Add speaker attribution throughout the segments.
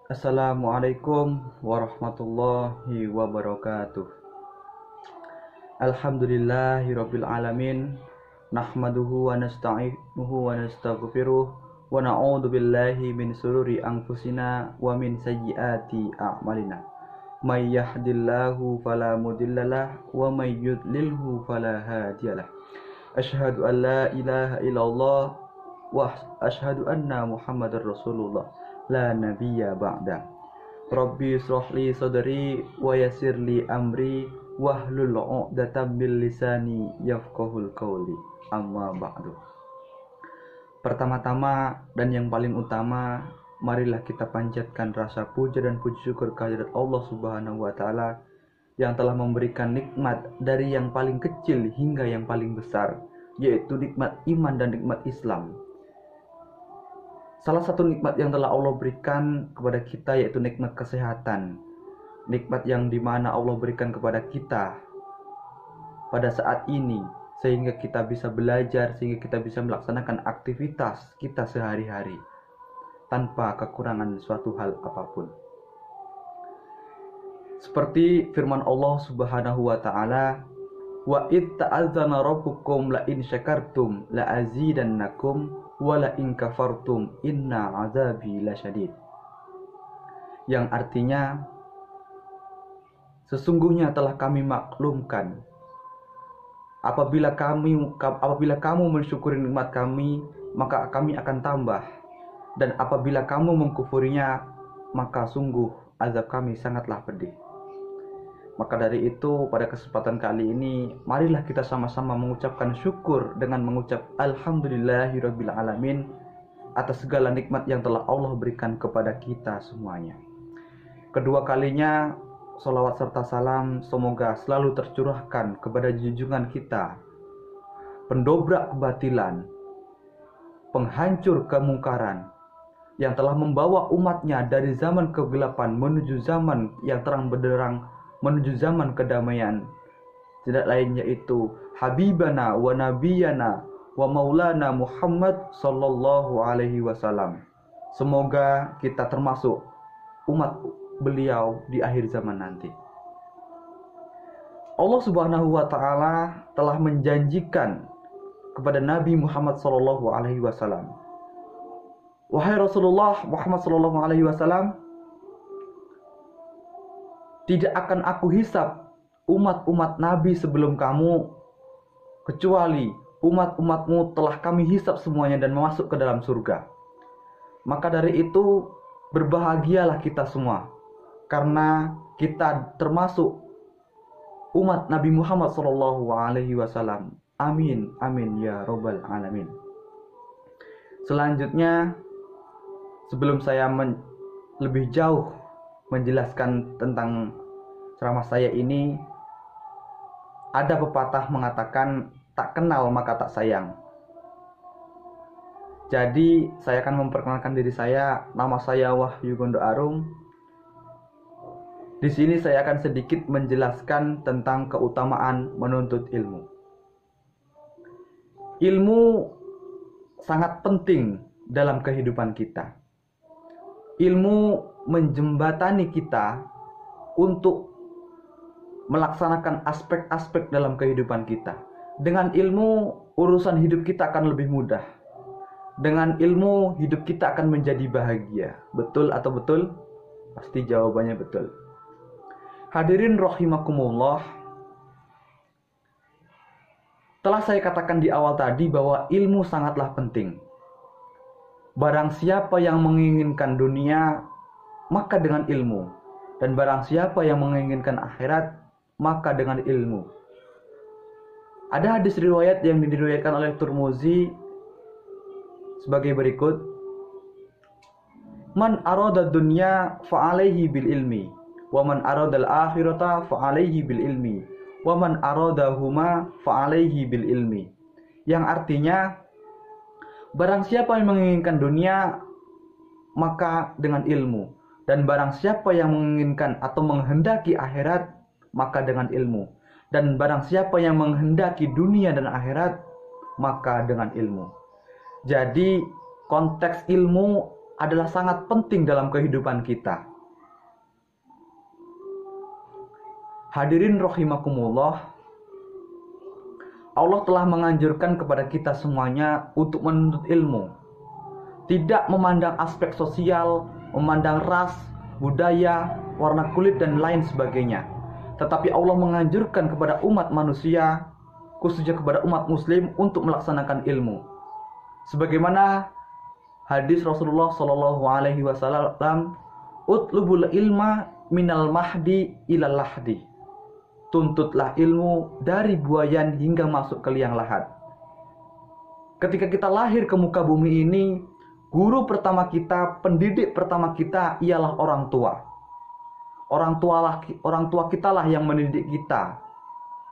Speaker 1: Assalamualaikum warahmatullahi wabarakatuh. Alhamdulillahirabbil alamin. Nahmaduhu wa nasta'inuhu wa nastaghfiruh wa na'udzu billahi min sururi anfusina wa min sayyiati a'malina. May yahdihillahu fala mudhillalah wa may yudlilhu fala hadiyalah. Asyhadu an la ilaha illallah wa asyhadu anna Muhammadar Rasulullah. La nabiyya ba'da. Rabbi shrah li sadri wa yassir li amri wahlul 'uqdatam min lisani yafqahul qawli. Amma ba'du. Pertama-tama dan yang paling utama, marilah kita panjatkan rasa puja dan puji syukur kehadirat Allah Subhanahu wa taala yang telah memberikan nikmat dari yang paling kecil hingga yang paling besar, yaitu nikmat iman dan nikmat Islam. Salah satu nikmat yang telah Allah berikan kepada kita yaitu nikmat kesehatan. Nikmat yang dimana Allah berikan kepada kita pada saat ini, sehingga kita bisa belajar, sehingga kita bisa melaksanakan aktivitas kita sehari-hari tanpa kekurangan suatu hal apapun. Seperti firman Allah Subhanahu wa taala, "Wa id ta'adzana rabbukum la in syakartum la azidannakum wala in kafartum inna azabi lasyadid." Yang artinya, sesungguhnya telah kami maklumkan apabila kamu mensyukuri nikmat kami, maka kami akan tambah, dan apabila kamu mengkufurinya, maka sungguh azab kami sangatlah pedih. Maka dari itu, pada kesempatan kali ini, marilah kita sama-sama mengucapkan syukur dengan mengucap Alhamdulillahirabbil alamin atas segala nikmat yang telah Allah berikan kepada kita semuanya. Kedua kalinya, salawat serta salam semoga selalu tercurahkan kepada junjungan kita, pendobrak kebatilan, penghancur kemungkaran, yang telah membawa umatnya dari zaman kegelapan menuju zaman yang terang benderang, menuju zaman kedamaian. Tidak lain yaitu Habibana wa Nabiyana wa Maulana Muhammad sallallahu alaihi wasallam. Semoga kita termasuk umat beliau di akhir zaman nanti. Allah Subhanahu wa taala telah menjanjikan kepada Nabi Muhammad sallallahu alaihi wasallam, "Wahai Rasulullah Muhammad sallallahu alaihi wasallam, tidak akan aku hisab umat-umat Nabi sebelum kamu, kecuali umat-umatmu telah kami hisab semuanya dan masuk ke dalam surga." Maka dari itu, berbahagialah kita semua, karena kita termasuk umat Nabi Muhammad SAW. Amin, amin ya robbal alamin. Selanjutnya, sebelum saya lebih jauh menjelaskan tentang ceramah saya ini, ada pepatah mengatakan tak kenal maka tak sayang. Jadi saya akan memperkenalkan diri saya. Nama saya Wahyu Gondo Arum. Di sini saya akan sedikit menjelaskan tentang keutamaan menuntut ilmu. Ilmu sangat penting dalam kehidupan kita. Ilmu menjembatani kita untuk melaksanakan aspek-aspek dalam kehidupan kita. Dengan ilmu, urusan hidup kita akan lebih mudah. Dengan ilmu, hidup kita akan menjadi bahagia. Betul atau betul? Pasti jawabannya betul. Hadirin rahimakumullah, telah saya katakan di awal tadi bahwa ilmu sangatlah penting. Barang siapa yang menginginkan dunia, maka dengan ilmu. Dan barang siapa yang menginginkan akhirat, maka dengan ilmu. Ada hadis riwayat yang diriwayatkan oleh Tirmizi sebagai berikut: "Man arada dunya fa'alaihi bil ilmi, wa man arada al-akhirata fa'alaihi bil ilmi, wa man aradahuma fa'alaihi bil ilmi." Yang artinya, barang siapa yang menginginkan dunia, maka dengan ilmu. Dan barang siapa yang menginginkan atau menghendaki akhirat, maka dengan ilmu. Dan barang siapa yang menghendaki dunia dan akhirat, maka dengan ilmu. Jadi konteks ilmu adalah sangat penting dalam kehidupan kita. Hadirin rahimakumullah, Allah telah menganjurkan kepada kita semuanya untuk menuntut ilmu. Tidak memandang aspek sosial, memandang ras, budaya, warna kulit, dan lain sebagainya. Tetapi Allah menganjurkan kepada umat manusia, khususnya kepada umat muslim, untuk melaksanakan ilmu. Sebagaimana hadis Rasulullah SAW, utlubul ilma minal mahdi ilal lahdi. Tuntutlah ilmu dari buayan hingga masuk ke liang lahat. Ketika kita lahir ke muka bumi ini, guru pertama kita, pendidik pertama kita ialah orang tua. Orang tua kita lah yang mendidik kita.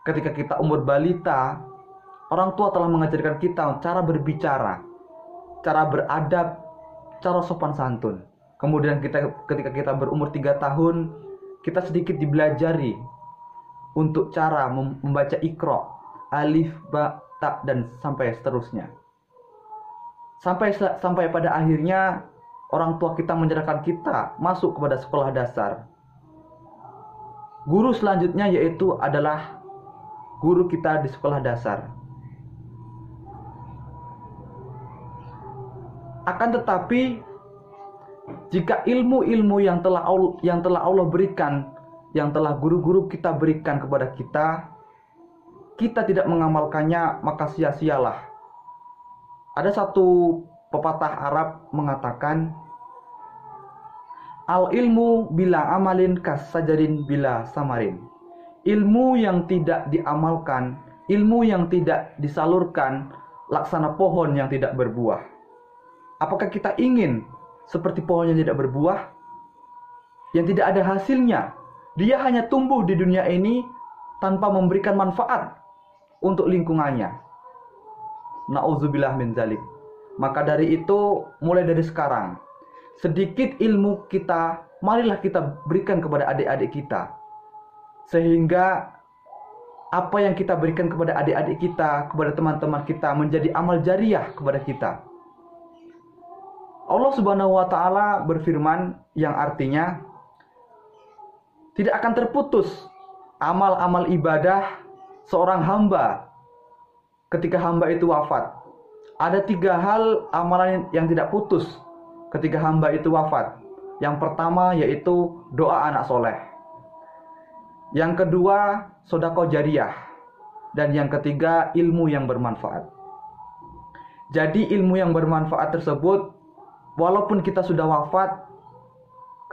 Speaker 1: Ketika kita umur balita, orang tua telah mengajarkan kita cara berbicara, cara beradab, cara sopan santun. Kemudian ketika kita berumur 3 tahun, kita sedikit dibelajari untuk cara membaca Iqra, alif, ba, ta, dan sampai seterusnya. Sampai pada akhirnya orang tua kita menyerahkan kita masuk kepada sekolah dasar. Guru selanjutnya yaitu adalah guru kita di sekolah dasar. Akan tetapi, jika ilmu-ilmu yang telah Allah berikan, yang telah guru-guru kita berikan kepada kita tidak mengamalkannya, maka sia-sialah. Ada satu pepatah Arab mengatakan, al-ilmu bila amalin kasajarin bila samarin. Ilmu yang tidak diamalkan, ilmu yang tidak disalurkan, laksana pohon yang tidak berbuah. Apakah kita ingin seperti pohon yang tidak berbuah, yang tidak ada hasilnya? Dia hanya tumbuh di dunia ini tanpa memberikan manfaat untuk lingkungannya. Na'udzubillah min dzalik. Maka dari itu, mulai dari sekarang, sedikit ilmu kita, marilah kita berikan kepada adik-adik kita. Sehingga apa yang kita berikan kepada adik-adik kita, kepada teman-teman kita, menjadi amal jariah kepada kita. Allah Subhanahu wa Ta'ala berfirman yang artinya, tidak akan terputus amal-amal ibadah seorang hamba ketika hamba itu wafat. Ada 3 hal amalan yang tidak putus ketika hamba itu wafat. Yang pertama yaitu doa anak soleh. Yang kedua, sedekah jariyah. Dan yang ketiga, ilmu yang bermanfaat. Jadi ilmu yang bermanfaat tersebut, walaupun kita sudah wafat,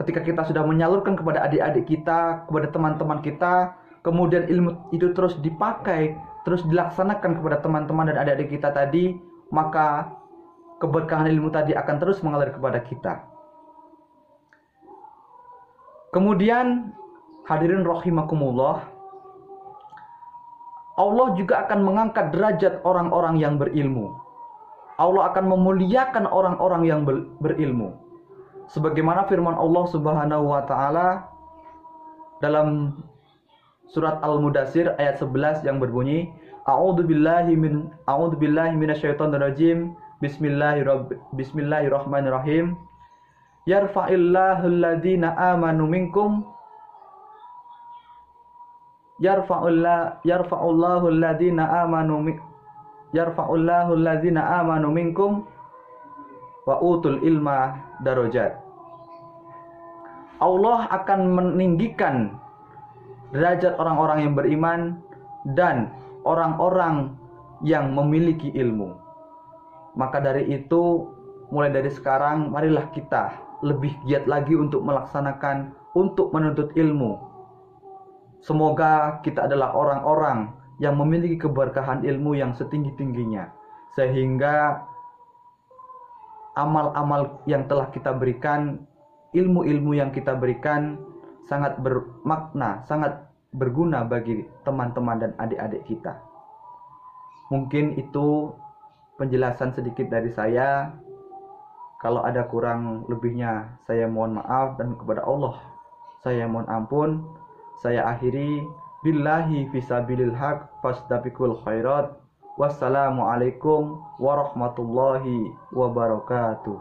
Speaker 1: ketika kita sudah menyalurkan kepada adik-adik kita, kepada teman-teman kita, kemudian ilmu itu terus dipakai, terus dilaksanakan kepada teman-teman dan adik-adik kita tadi, maka keberkahan ilmu tadi akan terus mengalir kepada kita. Kemudian, hadirin rahimakumullah, Allah juga akan mengangkat derajat orang-orang yang berilmu. Allah akan memuliakan orang-orang yang berilmu. Sebagaimana firman Allah Subhanahu wa Ta'ala dalam surat Al-Mudaththir ayat 11 yang berbunyi, A'udzubillahi minasyaitonirrajim. Bismillahirrahmanirrahim. Yarfa'illahu alladhina amanu minkum yarfa'ullahu alladhina amanu minkum wa utul ilma darajat. Allah akan meninggikan derajat orang-orang yang beriman dan orang-orang yang memiliki ilmu. Maka dari itu, mulai dari sekarang, marilah kita lebih giat lagi untuk melaksanakan, untuk menuntut ilmu. Semoga kita adalah orang-orang yang memiliki keberkahan ilmu yang setinggi-tingginya, sehingga amal-amal yang telah kita berikan, ilmu-ilmu yang kita berikan sangat bermakna, sangat berguna bagi teman-teman dan adik-adik kita. Mungkin itu penjelasan sedikit dari saya. Kalau ada kurang lebihnya, saya mohon maaf, dan kepada Allah saya mohon ampun. Saya akhiri, billahi fisabilil haq fasdabiqul khairat. Wassalamualaikum warahmatullahi wabarakatuh.